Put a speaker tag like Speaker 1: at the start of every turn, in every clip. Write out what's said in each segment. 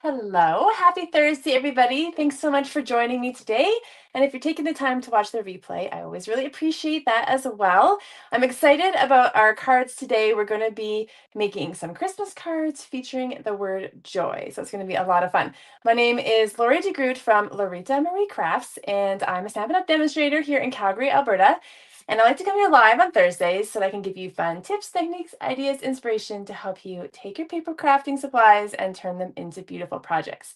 Speaker 1: Hello, happy Thursday, everybody. Thanks so much for joining me today. And if you're taking the time to watch the replay, I always really appreciate that as well. I'm excited about our cards today. We're going to be making some Christmas cards featuring the word joy. So it's going to be a lot of fun. My name is Lori DeGroot from Loritamarie Crafts, and I'm a Stampin' Up! Demonstrator here in Calgary, Alberta. And I like to come here live on Thursdays so that I can give you fun tips, techniques, ideas, inspiration to help you take your paper crafting supplies and turn them into beautiful projects.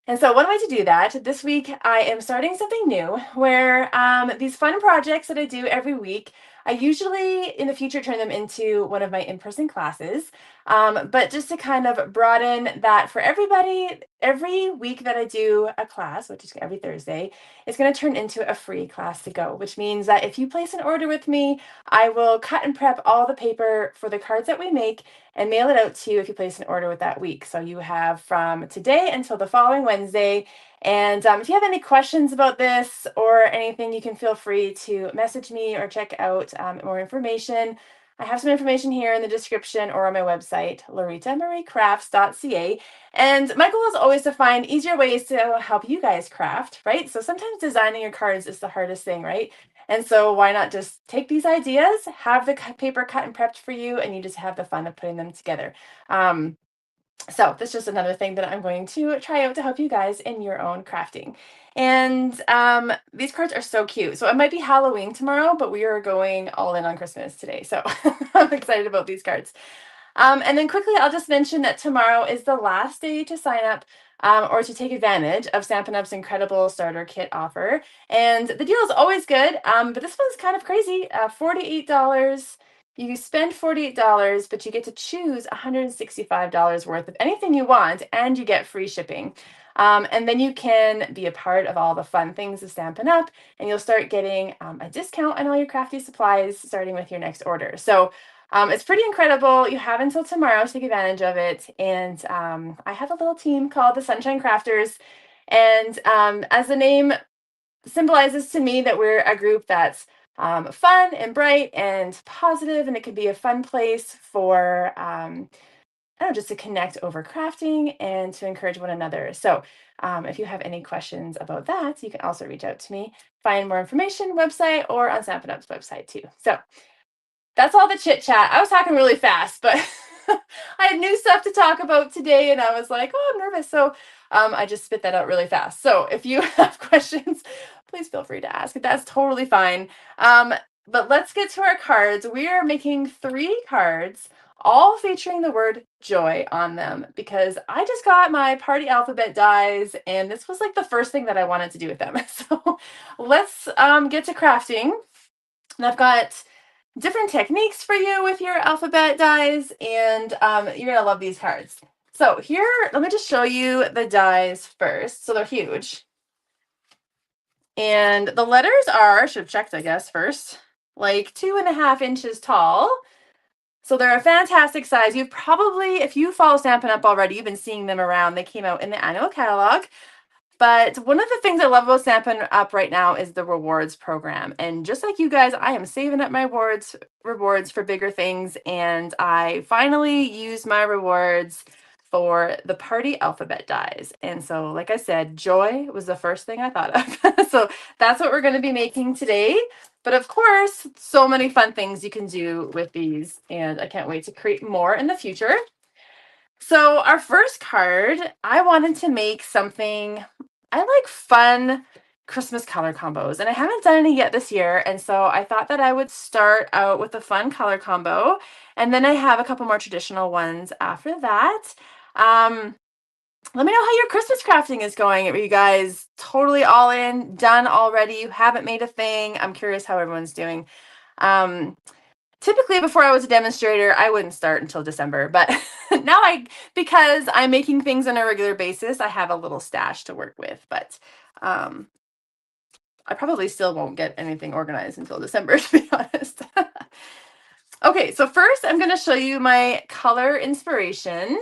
Speaker 1: And so one way to do that, this week I am starting something new where these fun projects that I do every week, I usually in the future turn them into one of my in-person classes. But just to kind of broaden that for everybody, every week that I do a class, which is every Thursday, it's going to turn into a free class to go, which means that if you place an order with me, I will cut and prep all the paper for the cards that we make and mail it out to you if you place an order with that week. So you have from today until the following Wednesday. And if you have any questions about this or anything, you can feel free to message me or check out more information. I have some information here in the description or on my website, loritamariecrafts.ca. And my goal is always to find easier ways to help you guys craft, right? So sometimes designing your cards is the hardest thing, right? And so why not just take these ideas, have the paper cut and prepped for you, and you just have the fun of putting them together. So that's just another thing that I'm going to try out to help you guys in your own crafting. And these cards are so cute. So it might be Halloween tomorrow, but we are going all in on Christmas today. So I'm excited about these cards. And then quickly, I'll just mention that tomorrow is the last day to sign up or to take advantage of Stampin' Up's incredible starter kit offer. And the deal is always good, but this one's kind of crazy. $48. You spend $48, but you get to choose $165 worth of anything you want, and you get free shipping. And then you can be a part of all the fun things of Stampin' Up, and you'll start getting a discount on all your crafty supplies starting with your next order. So it's pretty incredible. You have until tomorrow to take advantage of it. And I have a little team called the Sunshine Crafters. And as the name symbolizes to me that we're a group that's fun and bright and positive, and it can be a fun place for, I don't know, just to connect over crafting and to encourage one another. So if you have any questions about that, you can also reach out to me, find more information, website, or on Stampin' Up's website too. So that's all the chit chat. I was talking really fast, but I had new stuff to talk about today, and I was like, oh, I'm nervous. So I just spit that out really fast. So if you have questions, please feel free to ask. That's totally fine. But let's get to our cards. We are making 3 cards, all featuring the word joy on them, because I just got my party alphabet dies, and this was like the first thing that I wanted to do with them. So let's get to crafting. And I've got different techniques for you with your alphabet dies, and you're gonna love these cards. So here, let me just show you the dies first. So they're huge. And the letters are, I should have checked, I guess, first, like 2.5 inches tall. So they're a fantastic size. You've probably, if you follow Stampin' Up! Already, you've been seeing them around. They came out in the annual catalog. But one of the things I love about Stampin' Up! Right now is the rewards program. And just like you guys, I am saving up my rewards for bigger things. And I finally used my rewards for the party alphabet dies. And so, like I said, joy was the first thing I thought of. So that's what we're going to be making today. But of course, so many fun things you can do with these. And I can't wait to create more in the future. So our first card, I wanted to make something, I like fun Christmas color combos, and I haven't done any yet this year. And so I thought that I would start out with a fun color combo, and then I have a couple more traditional ones after that. Um, Let me know how your Christmas crafting is going. Are you guys totally all in, done already? You haven't made a thing? I'm curious how everyone's doing. Um, Typically, before I was a demonstrator, I wouldn't start until December, but now because I'm making things on a regular basis, I have a little stash to work with, but I probably still won't get anything organized until December, to be honest. Okay, so first I'm going to show you my color inspiration.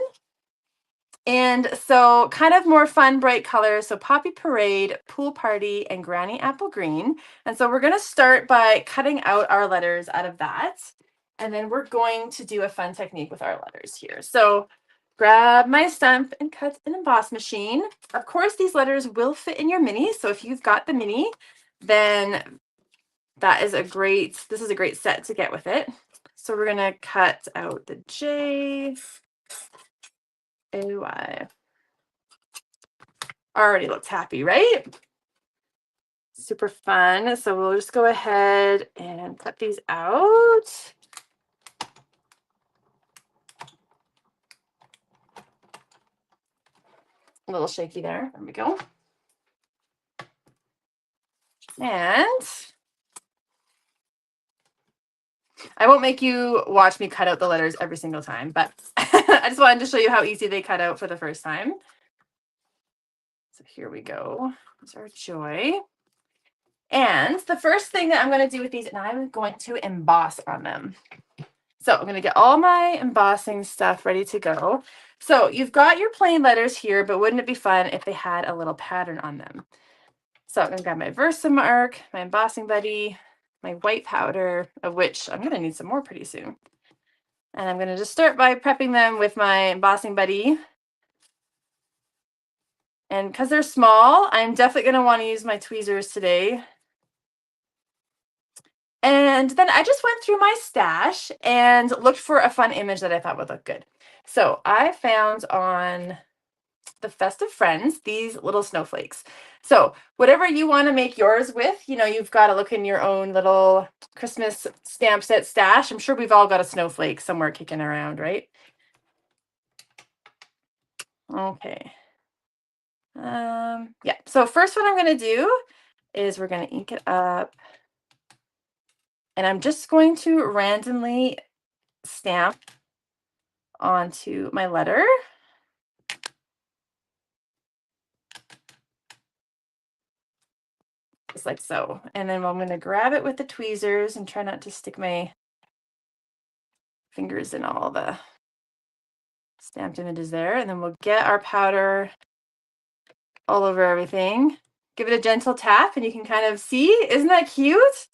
Speaker 1: And so kind of more fun, bright colors. So Poppy Parade, Pool Party, and Granny Apple Green. And so we're going to start by cutting out our letters out of that. And then we're going to do a fun technique with our letters here. So grab my Stamp and Cut and Emboss machine. Of course, these letters will fit in your mini. So if you've got the mini, then this is a great set to get with it. So we're going to cut out the J, A, Y. Already looks happy, right? Super fun. So we'll just go ahead and cut these out. A little shaky there. There we go. And I won't make you watch me cut out the letters every single time, but I just wanted to show you how easy they cut out for the first time. So here we go. There's our joy. And the first thing that I'm going to do with these, and I'm going to emboss on them. So I'm going to get all my embossing stuff ready to go. So you've got your plain letters here, but wouldn't it be fun if they had a little pattern on them? So I'm going to grab my Versamark, my embossing buddy, my white powder, of which I'm going to need some more pretty soon. And I'm going to just start by prepping them with my embossing buddy. And because they're small, I'm definitely going to want to use my tweezers today. And then I just went through my stash and looked for a fun image that I thought would look good. So I found on the Festive Friends these little snowflakes. So whatever you want to make yours with, you've got to look in your own little Christmas stamp set stash. I'm sure we've all got a snowflake somewhere kicking around, right? Okay. Yeah. So first what I'm going to do is we're going to ink it up. And I'm just going to randomly stamp onto my letter. Just like so. And then I'm going to grab it with the tweezers and try not to stick my fingers in all the stamped images there. And then we'll get our powder all over everything. Give it a gentle tap and you can kind of see. Isn't that cute?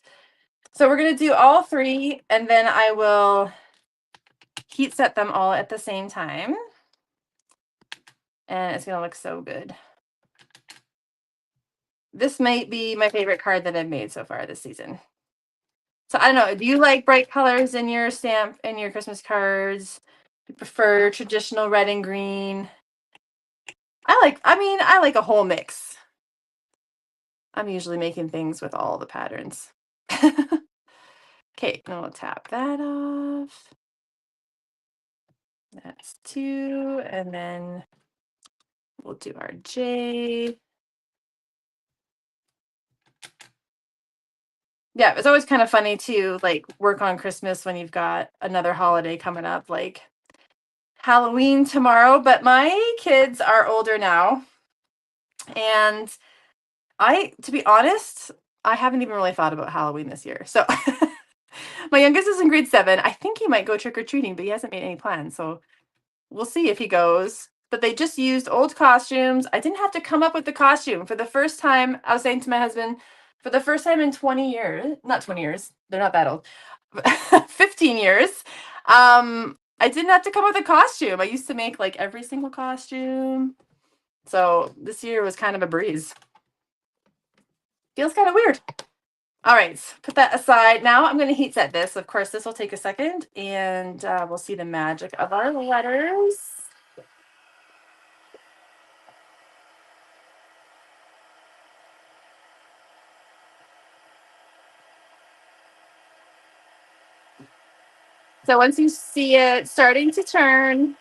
Speaker 1: So we're going to do all three and then I will heat set them all at the same time. And it's going to look so good. This might be my favorite card that I've made so far this season. So I don't know, do you like bright colors in your Christmas cards? Do you prefer traditional red and green? I like a whole mix. I'm usually making things with all the patterns. Okay, now we'll tap that off. That's 2, and then we'll do our J. Yeah, it's always kind of funny to like work on Christmas when you've got another holiday coming up, like Halloween tomorrow. But my kids are older now, and to be honest, I haven't even really thought about Halloween this year. So my youngest is in grade 7. I think he might go trick-or-treating, but he hasn't made any plans. So we'll see if he goes. But they just used old costumes. I didn't have to come up with the costume. For the first time, I was saying to my husband, for the first time in 20 years, not 20 years, they're not that old, 15 years, I didn't have to come up with a costume. I used to make like every single costume. So this year was kind of a breeze. Feels kind of weird. All right, put that aside. Now I'm going to heat set this. Of course, this will take a second, and we'll see the magic of our letters. So once you see it starting to turn,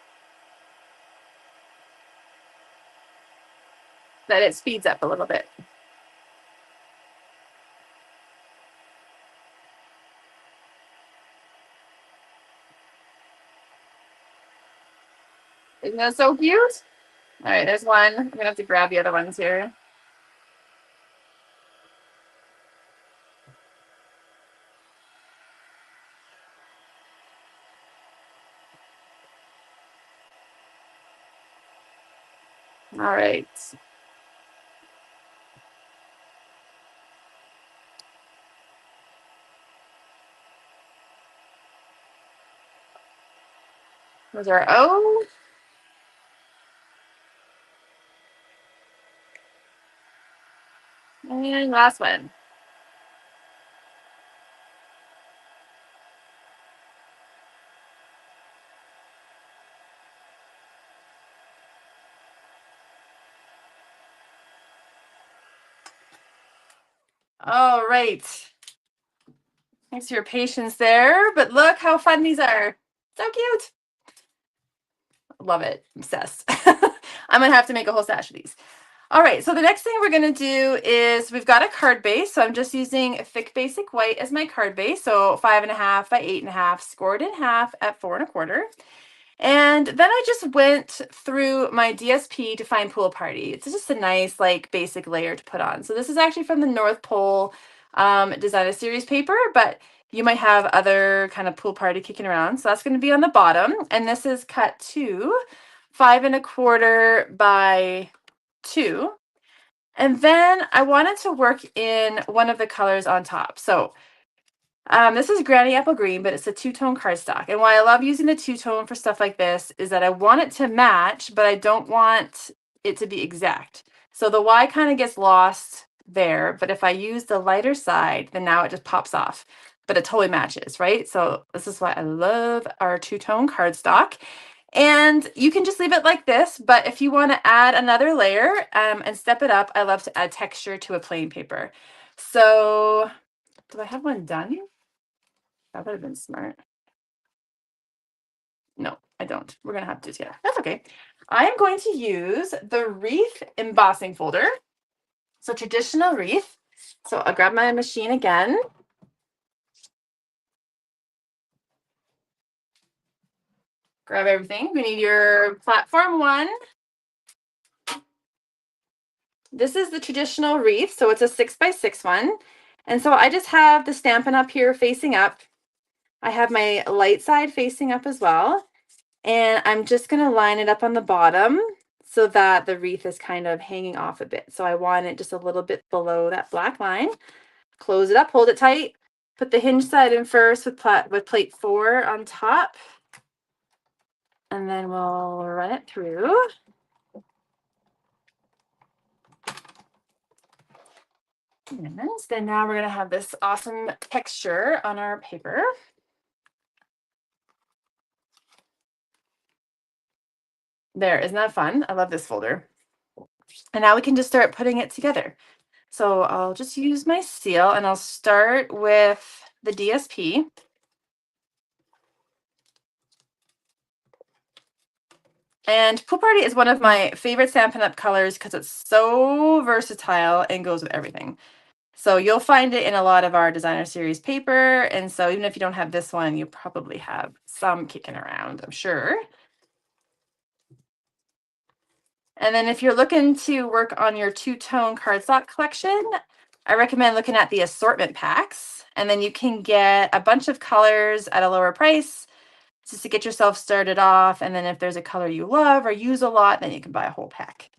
Speaker 1: then it speeds up a little bit. Isn't that so cute? All right, there's one. I'm gonna have to grab the other ones here. All right. There's our O. And last one. All right. Thanks for your patience there, but look how fun these are. So cute. Love it. Obsessed. I'm gonna have to make a whole stash of these. All right, so the next thing we're gonna do is we've got a card base. So I'm just using a thick basic white as my card base. So 5.5 by 8.5, scored in half at 4.25. And then I just went through my DSP to find Pool Party. It's just a nice, like, basic layer to put on. So this is actually from the North Pole Designer Series paper, but you might have other kind of Pool Party kicking around. So that's going to be on the bottom. And this is cut to 5.25 by 2. And then I wanted to work in one of the colors on top. So this is Granny Apple Green, but it's a two-tone cardstock. And why I love using the two-tone for stuff like this is that I want it to match, but I don't want it to be exact. So the Y kind of gets lost there, but if I use the lighter side, then now it just pops off, but it totally matches, right? So this is why I love our two-tone cardstock. And you can just leave it like this, but if you want to add another layer and step it up, I love to add texture to a plain paper. So do I have one done? That would have been smart. No, I don't. We're going to have to do it together. That's okay. I am going to use the wreath embossing folder. So traditional wreath. So I'll grab my machine again. Grab everything. We need your platform 1. This is the traditional wreath. So it's a 6x6 one. And so I just have the Stampin' Up here facing up. I have my light side facing up as well. And I'm just going to line it up on the bottom so that the wreath is kind of hanging off a bit. So I want it just a little bit below that black line. Close it up, hold it tight. Put the hinge side in first with plate 4 on top. And then we'll run it through. And then now we're going to have this awesome texture on our paper. There, isn't that fun? I love this folder. And now we can just start putting it together. So I'll just use my seal and I'll start with the DSP. And Pool Party is one of my favorite Stampin' Up colors because it's so versatile and goes with everything. So you'll find it in a lot of our designer series paper. And so even if you don't have this one, you probably have some kicking around, I'm sure. And then if you're looking to work on your two-tone cardstock collection, I recommend looking at the assortment packs. And then you can get a bunch of colors at a lower price just to get yourself started off. And then if there's a color you love or use a lot, then you can buy a whole pack.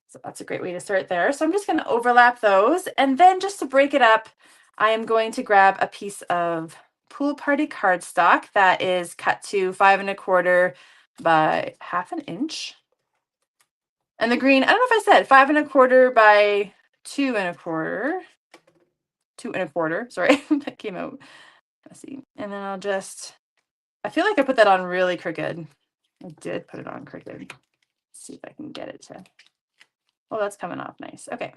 Speaker 1: So that's a great way to start there. So I'm just going to overlap those. And then just to break it up, I am going to grab a piece of Pool Party cardstock that is cut to 5.25 by 1/2 inch. And the green, I don't know if I said 5.25 by 2.25. 2.25, sorry, that came out messy. And then I'll just, I feel like I put that on really crooked. I did put it on crooked. Let's see if I can get it to, oh, that's coming off nice. Okay.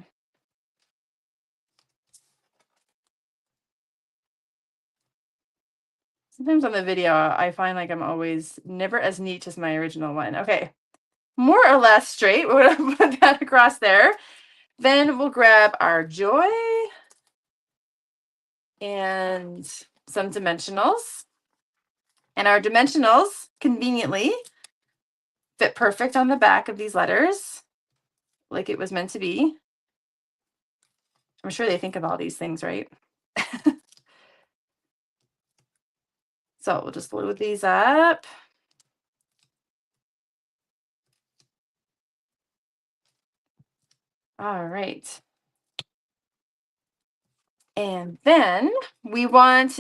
Speaker 1: Sometimes on the video, I find like I'm always never as neat as my original one. Okay, more or less straight. We're gonna put that across there. Then we'll grab our joy and some dimensionals. And our dimensionals conveniently fit perfect on the back of these letters, like it was meant to be. I'm sure they think of all these things, right? So we'll just load these up. All right. And then we want,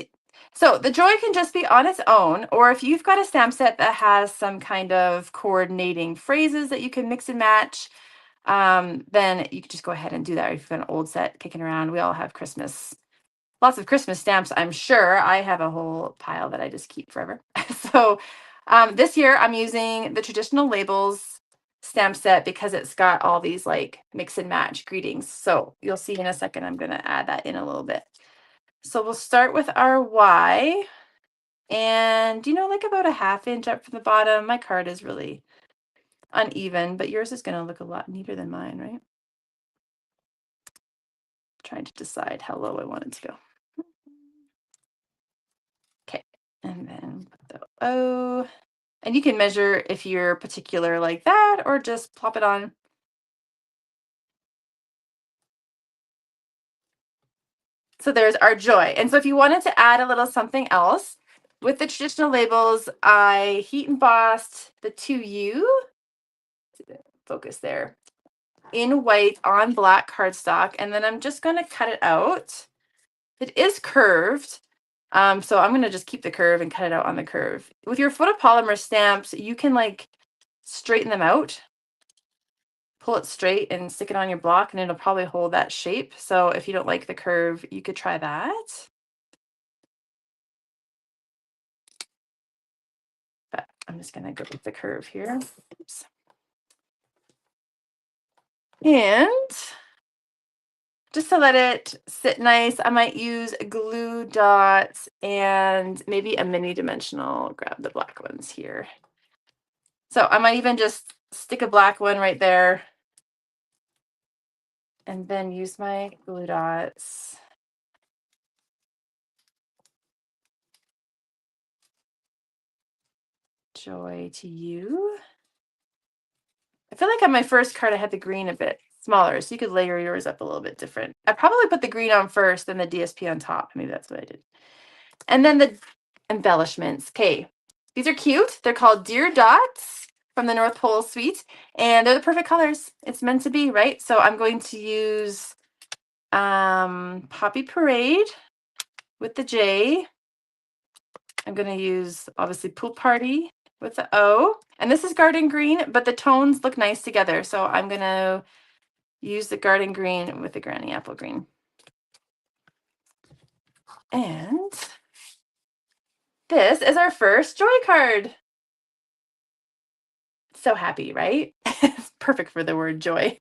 Speaker 1: so the joy can just be on its own, or if you've got a stamp set that has some kind of coordinating phrases that you can mix and match, then you could just go ahead and do that. If you've got an old set kicking around, we all have lots of Christmas stamps, I'm sure. I have a whole pile that I just keep forever. So this year I'm using the traditional labels stamp set because it's got all these like mix and match greetings. So you'll see in a second, I'm going to add that in a little bit. So we'll start with our Y, and like about a half inch up from the bottom. My card is really uneven, but yours is going to look a lot neater than mine, right? Trying to decide how low I want it to go. Okay, and then put the O. And you can measure if you're particular like that, or just plop it on. So there's our joy. And so if you wanted to add a little something else, with the traditional labels, I heat embossed the 2U, focus there, in white on black cardstock. And then I'm just going to cut it out. It is curved. So I'm going to just keep the curve and cut it out on the curve. With your photopolymer stamps, you can like straighten them out, pull it straight and stick it on your block, and it'll probably hold that shape. So if you don't like the curve, you could try that. But I'm just going to go with the curve here. Oops. And just to let it sit nice, I might use glue dots and maybe a mini dimensional. Grab the black ones here. So I might even just stick a black one right there and then use my glue dots. Joy to you. I feel like on my first card, I had the green a bit smaller, so you could layer yours up a little bit different. I probably put the green on first, then the DSP on top. Maybe that's what I did. And then the embellishments. Okay, these are cute. They're called Dear Dots from the North Pole Suite, and they're the perfect colors. It's meant to be, right? So I'm going to use Poppy Parade with the J. I'm going to use, obviously, Pool Party with the O. And this is garden green, but the tones look nice together. So I'm going to use the garden green with the granny apple green. And this is our first joy card. So happy, right? It's perfect for the word joy.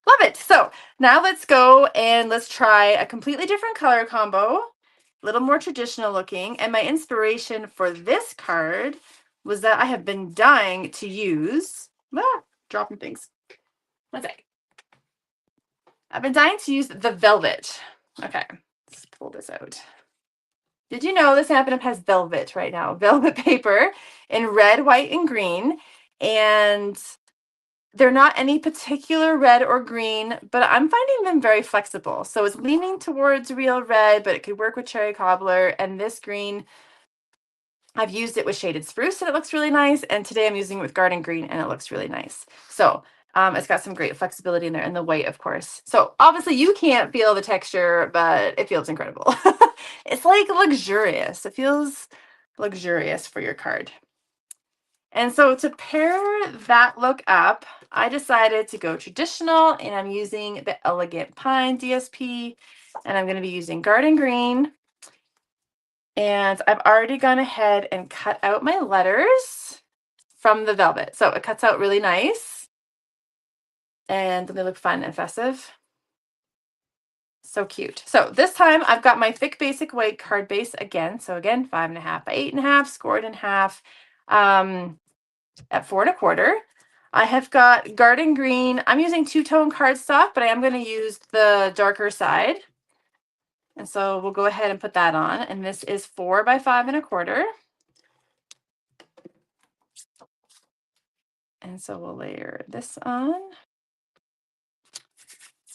Speaker 1: Love it. So now let's go and let's try a completely different color combo, a little more traditional looking. And my inspiration for this card was that I have been dying to use, dropping things. One sec. I've been dying to use the velvet. Okay, let's pull this out. Did you know this Stampin' Up has velvet right now? Velvet paper in red, white, and green. And they're not any particular red or green, but I'm finding them very flexible. So it's leaning towards real red, but it could work with cherry cobbler. And this green, I've used it with shaded spruce and it looks really nice. And today I'm using it with garden green and it looks really nice. So it's got some great flexibility in there, and the white, of course. So obviously you can't feel the texture, but it feels incredible. It's like luxurious. It feels luxurious for your card. And so to pair that look up, I decided to go traditional, and I'm using the Elegant Pine DSP, and I'm going to be using garden green. And I've already gone ahead and cut out my letters from the velvet. So it cuts out really nice, and they look fun and festive. So cute. So this time I've got my thick basic white card base again. So again, 5.5 by 8.5, scored in half. At 4 1/4. I have got garden green. I'm using two-tone cardstock, but I am going to use the darker side. And so we'll go ahead and put that on. And this is 4 by 5 1/4. And so we'll layer this on.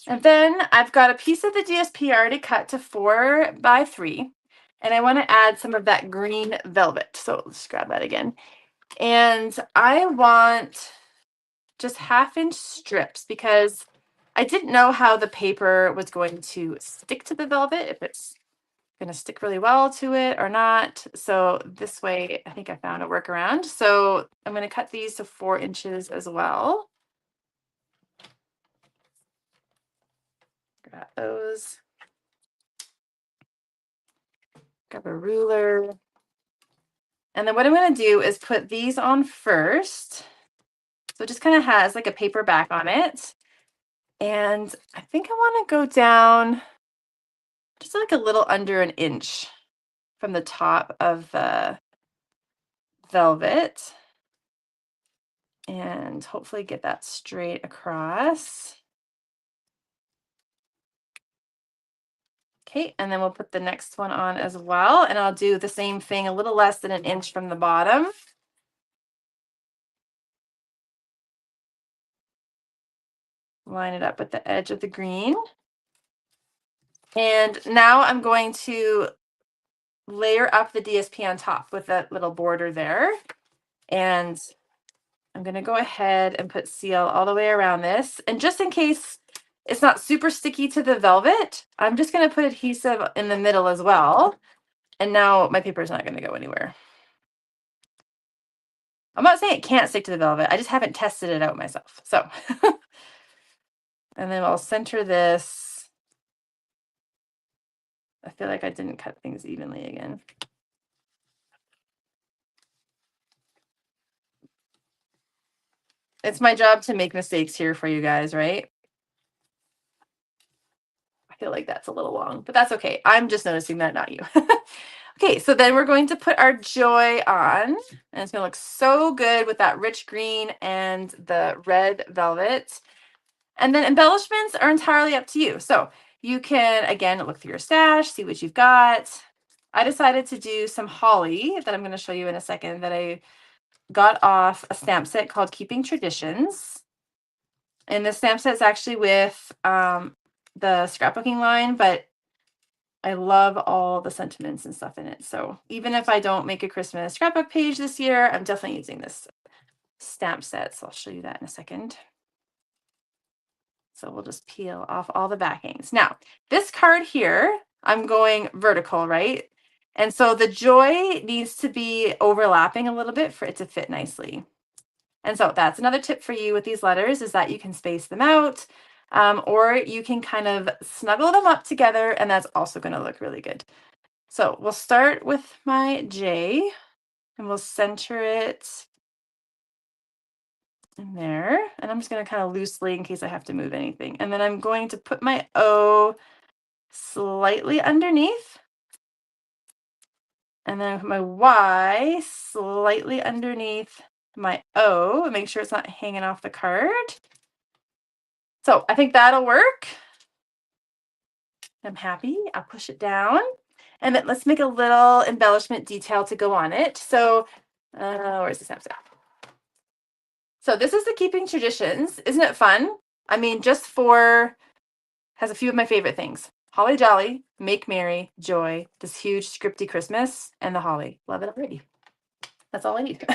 Speaker 1: And then I've got a piece of the DSP already cut to 4 by 3. And I want to add some of that green velvet. So let's grab that again. And I want just 1/2 inch strips because I didn't know how the paper was going to stick to the velvet, if it's going to stick really well to it or not. So this way, I think I found a workaround. So I'm going to cut these to 4 inches as well. those. Grab a ruler. And then what I'm going to do is put these on first. So it just kind of has like a paper back on it. And I think I want to go down just like a little under an inch from the top of the velvet. And hopefully get that straight across. Okay, and then we'll put the next one on as well. And I'll do the same thing, a little less than an inch from the bottom. Line it up with the edge of the green. And now I'm going to layer up the DSP on top with that little border there. And I'm going to go ahead and put seal all the way around this. And just in case it's not super sticky to the velvet, I'm just going to put adhesive in the middle as well. And now my paper is not going to go anywhere. I'm not saying it can't stick to the velvet. I just haven't tested it out myself. So, and then I'll center this. I feel like I didn't cut things evenly again. It's my job to make mistakes here for you guys, right? I feel like that's a little long, but that's okay. I'm just noticing that, not you. Okay, so then we're going to put our joy on, and it's going to look so good with that rich green and the red velvet. And then embellishments are entirely up to you. So you can, again, look through your stash, see what you've got. I decided to do some holly that I'm going to show you in a second that I got off a stamp set called Keeping Traditions. And the stamp set is actually with the scrapbooking line, but I love all the sentiments and stuff in it. So even if I don't make a Christmas scrapbook page this year, I'm definitely using this stamp set. So I'll show you that in a second. So we'll just peel off all the backings. Now, this card here, I'm going vertical, right? And so the joy needs to be overlapping a little bit for it to fit nicely. And so that's another tip for you with these letters is that you can space them out. Or you can kind of snuggle them up together, and that's also going to look really good. So we'll start with my J, and we'll center it in there. And I'm just going to kind of loosely in case I have to move anything. And then I'm going to put my O slightly underneath. And then my Y slightly underneath my O, and make sure it's not hanging off the card. So I think that'll work. I'm happy. I'll push it down. And then let's make a little embellishment detail to go on it. So where's the snap set? So this is the Keeping Traditions. Isn't it fun? I mean, has a few of my favorite things. Holly Jolly, Make Merry, Joy, this huge scripty Christmas, and the holly. Love it already. That's all I need.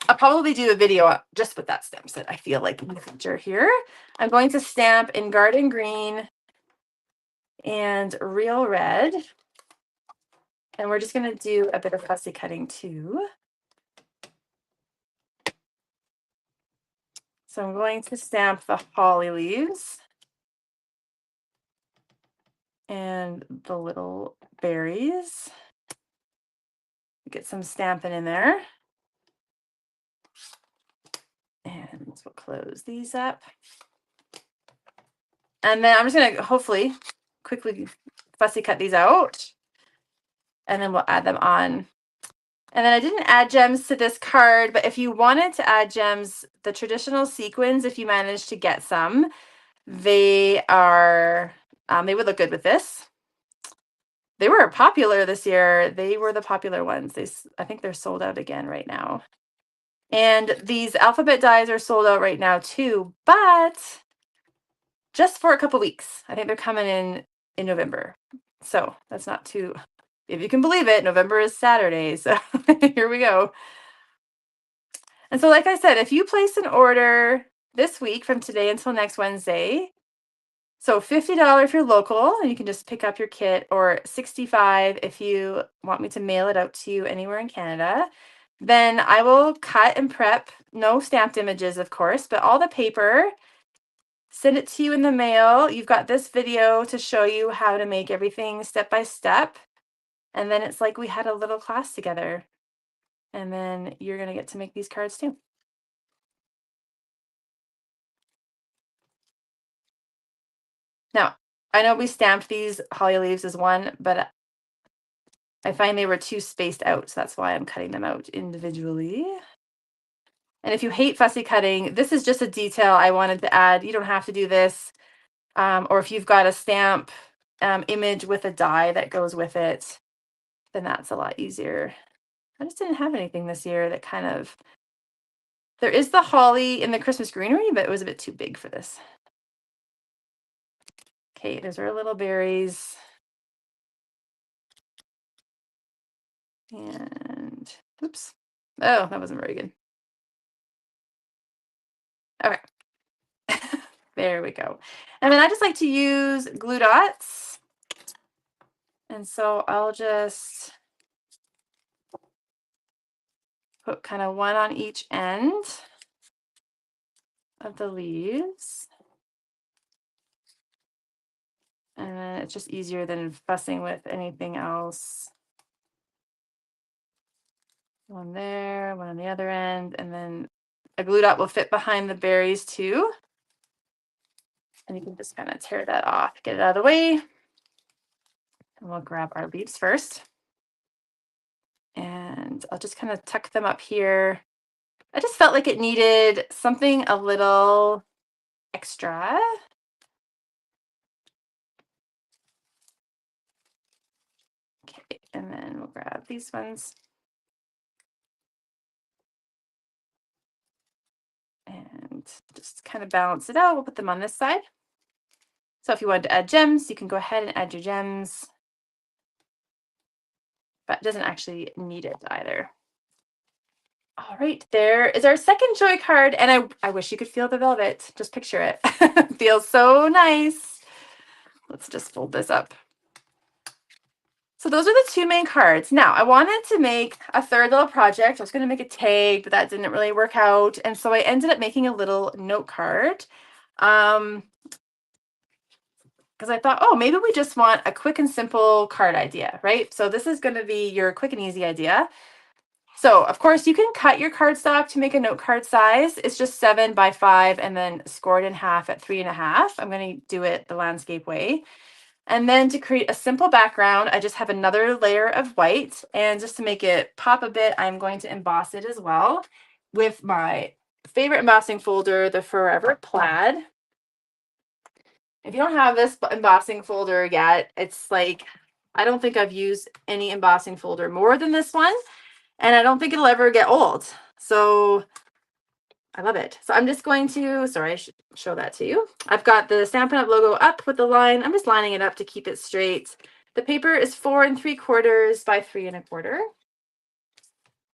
Speaker 1: I'll probably do a video just with that stamp set, I feel like, in the future here. I'm going to stamp in Garden Green and Real Red. And we're just going to do a bit of fussy cutting too. So I'm going to stamp the holly leaves and the little berries. Get some stamping in there. And we'll close these up. And then I'm just going to hopefully quickly fussy cut these out. And then we'll add them on. And then I didn't add gems to this card, but if you wanted to add gems, the traditional sequins, if you managed to get some, they would look good with this. They were popular this year. They were the popular ones. I think they're sold out again right now. And these alphabet dies are sold out right now too, but just for a couple weeks. I think they're coming in November. So that's not too, if you can believe it, November is Saturday. So here we go. And so like I said, if you place an order this week from today until next Wednesday, so $50 if you're local, and you can just pick up your kit, or $65 if you want me to mail it out to you anywhere in Canada, then I will cut and prep, no stamped images, of course, but all the paper send it to you in the mail. You've got this video to show you how to make everything step by step. And then it's like we had a little class together. And then you're going to get to make these cards too. Now, I know we stamped these holly leaves as one, but I find they were too spaced out. So that's why I'm cutting them out individually. And if you hate fussy cutting, this is just a detail I wanted to add. You don't have to do this. Or if you've got a stamp image with a die that goes with it, then that's a lot easier. I just didn't have anything this year that kind of, there is the holly in the Christmas greenery, but it was a bit too big for this. Okay, there's our little berries. And, oops. Oh, that wasn't very good. Okay. There we go. And then I just like to use glue dots. And so I'll just put kind of one on each end of the leaves. And then it's just easier than fussing with anything else. One there, one on the other end, and then a glue dot will fit behind the berries too. And you can just kind of tear that off, get it out of the way. And we'll grab our leaves first. And I'll just kind of tuck them up here. I just felt like it needed something a little extra. Okay, and then we'll grab these ones. And just kind of balance it out. We'll put them on this side. So if you wanted to add gems, you can go ahead and add your gems. But it doesn't actually need it either. All right, there is our second joy card. And I wish you could feel the velvet. Just picture it. It feels so nice. Let's just fold this up. So those are the two main cards. Now, I wanted to make a third little project. I was going to make a tag, but that didn't really work out. And so I ended up making a little note card. Because I thought, oh, maybe we just want a quick and simple card idea, right? So this is going to be your quick and easy idea. So, of course, you can cut your cardstock to make a note card size. It's just 7 by 5 and then scored in half at 3.5. I'm going to do it the landscape way. And then to create a simple background, I just have another layer of white. And just to make it pop a bit, I'm going to emboss it as well with my favorite embossing folder, the Forever Plaid. If you don't have this embossing folder yet, it's like, I don't think I've used any embossing folder more than this one. And I don't think it'll ever get old. So I love it. So I'm just going to, sorry, I should show that to you. I've got the Stampin' Up logo up with the line. I'm just lining it up to keep it straight. The paper is 4 3/4 by 3 1/4.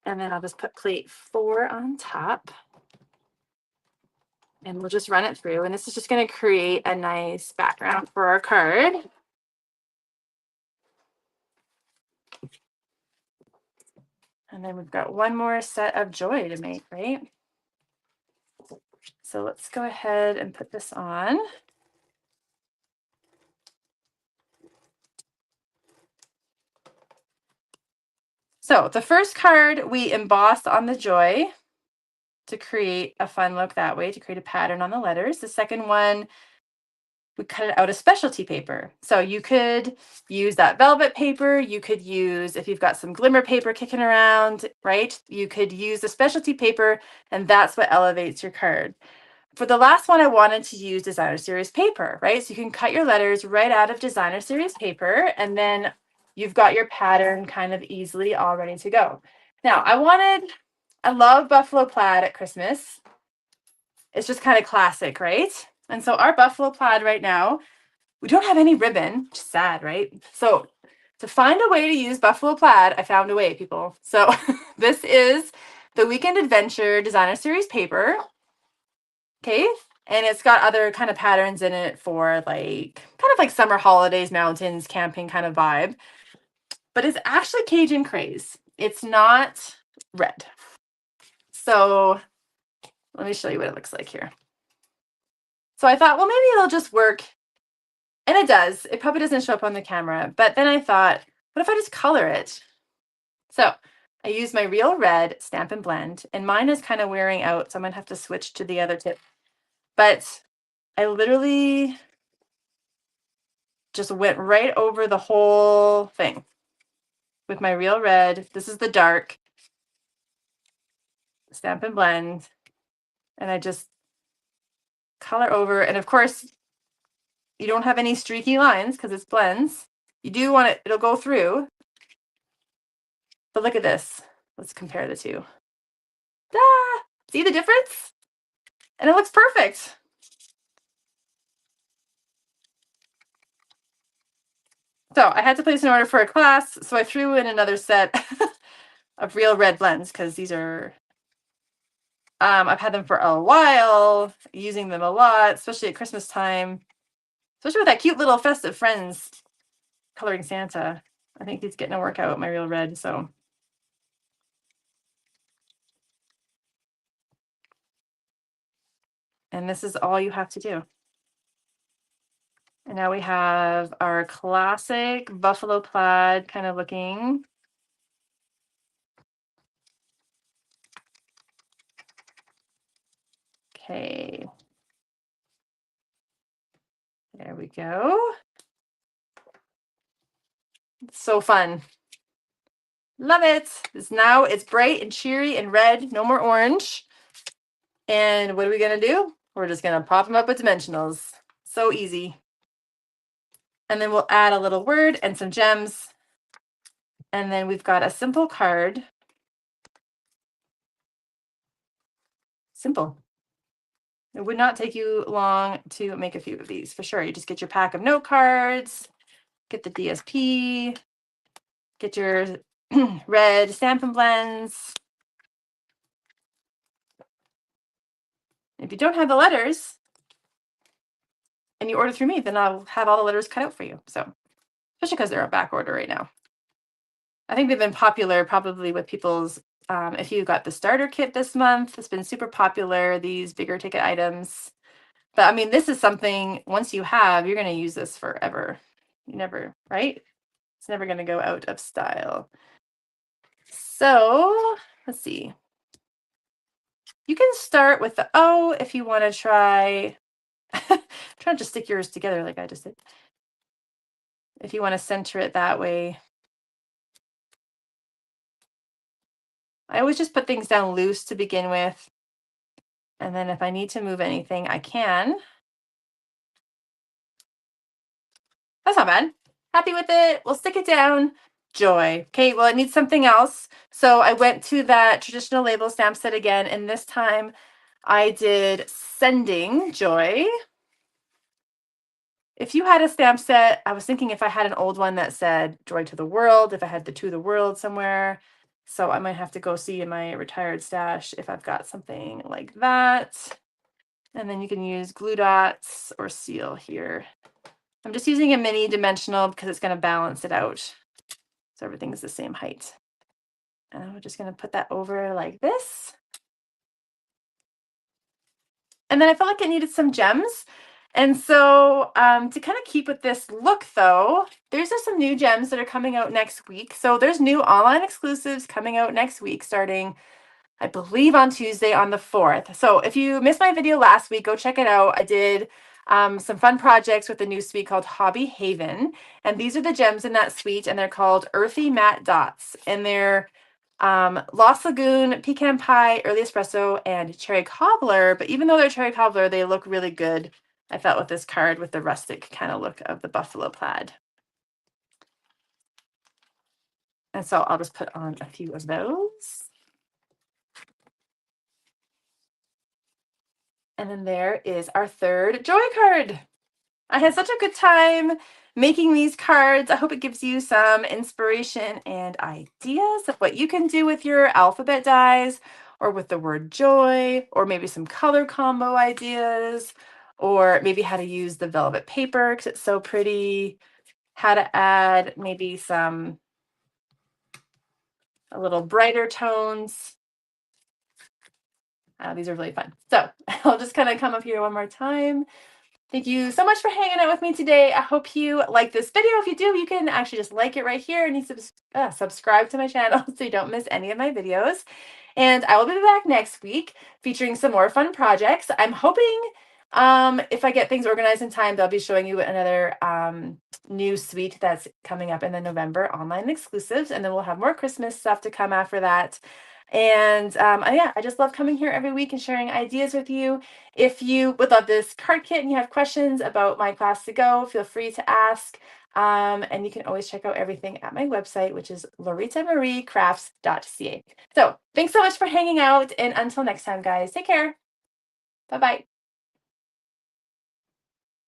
Speaker 1: And then I'll just put plate 4 on top. And we'll just run it through. And this is just going to create a nice background for our card. And then we've got one more set of joy to make, right? So let's go ahead and put this on. So the first card we embossed on the joy to create a fun look that way, to create a pattern on the letters. The second one, we cut it out of specialty paper. So you could use that velvet paper. You could use, if you've got some glimmer paper kicking around, right? You could use the specialty paper, and that's what elevates your card. For the last one, I wanted to use designer series paper, right? So you can cut your letters right out of designer series paper, and then you've got your pattern kind of easily all ready to go. Now, I love buffalo plaid at Christmas. It's just kind of classic, right? And so our buffalo plaid right now, we don't have any ribbon, which is sad, right? So to find a way to use buffalo plaid, I found a way, people. So this is the Weekend Adventure Designer Series paper. Okay. And it's got other kind of patterns in it for like, kind of like summer holidays, mountains, camping kind of vibe. But it's actually Cajun craze. It's not red. So let me show you what it looks like here. So I thought, well, maybe it'll just work. And it does. It probably doesn't show up on the camera. But then I thought, what if I just color it? So I use my Real Red Stampin' Blend, and mine is kind of wearing out, so I'm going to have to switch to the other tip. But I literally just went right over the whole thing with my Real Red. This is the dark Stampin' Blend. And I just color over. And of course, you don't have any streaky lines because it's blends. You do want it, it'll go through. But look at this. Let's compare the two. Ah, see the difference? And it looks perfect. So I had to place an order for a class, so I threw in another set of Real Red blends because these are, I've had them for a while, using them a lot, especially at Christmas time, especially with that cute little festive friends coloring Santa. I think he's getting a workout with my Real Red, so. And this is all you have to do. And now we have our classic buffalo plaid kind of looking. Okay. There we go. It's so fun. Love it. Now it's bright and cheery and red, no more orange. And what are we going to do? We're just going to pop them up with dimensionals. So easy. And then we'll add a little word and some gems. And then we've got a simple card. Simple. It would not take you long to make a few of these for sure. You just get your pack of note cards, get the DSP, get your red Stampin' Blends. If you don't have the letters and you order through me, then I'll have all the letters cut out for you. So, especially because they're a back order right now. I think they've been popular probably with people's, if you got the starter kit this month, it's been super popular, these bigger ticket items. But I mean, this is something, once you have, you're going to use this forever. You never, right? It's never going to go out of style. So let's see. You can start with the O if you want to try. Try to just stick yours together like I just did. If you want to center it that way. I always just put things down loose to begin with. And then if I need to move anything, I can. That's not bad. Happy with it. We'll stick it down. Joy. Okay, well, it needs something else. So I went to that traditional label stamp set again, and this time I did Sending Joy. If you had a stamp set, I was thinking if I had an old one that said Joy to the World, if I had the To the World somewhere. So I might have to go see in my retired stash if I've got something like that. And then you can use glue dots or seal here. I'm just using a mini dimensional because it's going to balance it out. So everything's the same height. And I'm just going to put that over like this. And then I felt like it needed some gems. And so to kind of keep with this look though, there's just some new gems that are coming out next week. So there's new online exclusives coming out next week starting, I believe, on Tuesday on the 4th. So if you missed my video last week, go check it out. I did some fun projects with a new suite called Hobby Haven. And these are the gems in that suite, and they're called Earthy Matte Dots. And they're Lost Lagoon, Pecan Pie, Early Espresso, and Cherry Cobbler. But even though they're Cherry Cobbler, they look really good, I felt, with this card with the rustic kind of look of the buffalo plaid. And so I'll just put on a few of those. And then there is our third Joy card. I had such a good time making these cards. I hope it gives you some inspiration and ideas of what you can do with your alphabet dies or with the word joy, or maybe some color combo ideas, or maybe how to use the velvet paper because it's so pretty, how to add maybe some a little brighter tones. These are really fun. So I'll just kind of come up here one more time. Thank you so much for hanging out with me today. I hope you like this video. If you do, you can actually just like it right here and you subscribe to my channel so you don't miss any of my videos. And I will be back next week featuring some more fun projects. I'm hoping if I get things organized in time, they'll be showing you another new suite that's coming up in the November online exclusives. And then we'll have more Christmas stuff to come after that. And yeah, I just love coming here every week and sharing ideas with you. If you would love this card kit and you have questions about my class to go, feel free to ask. And you can always check out everything at my website, which is loritamariecrafts.ca. So thanks so much for hanging out. And until next time, guys, take care. Bye-bye.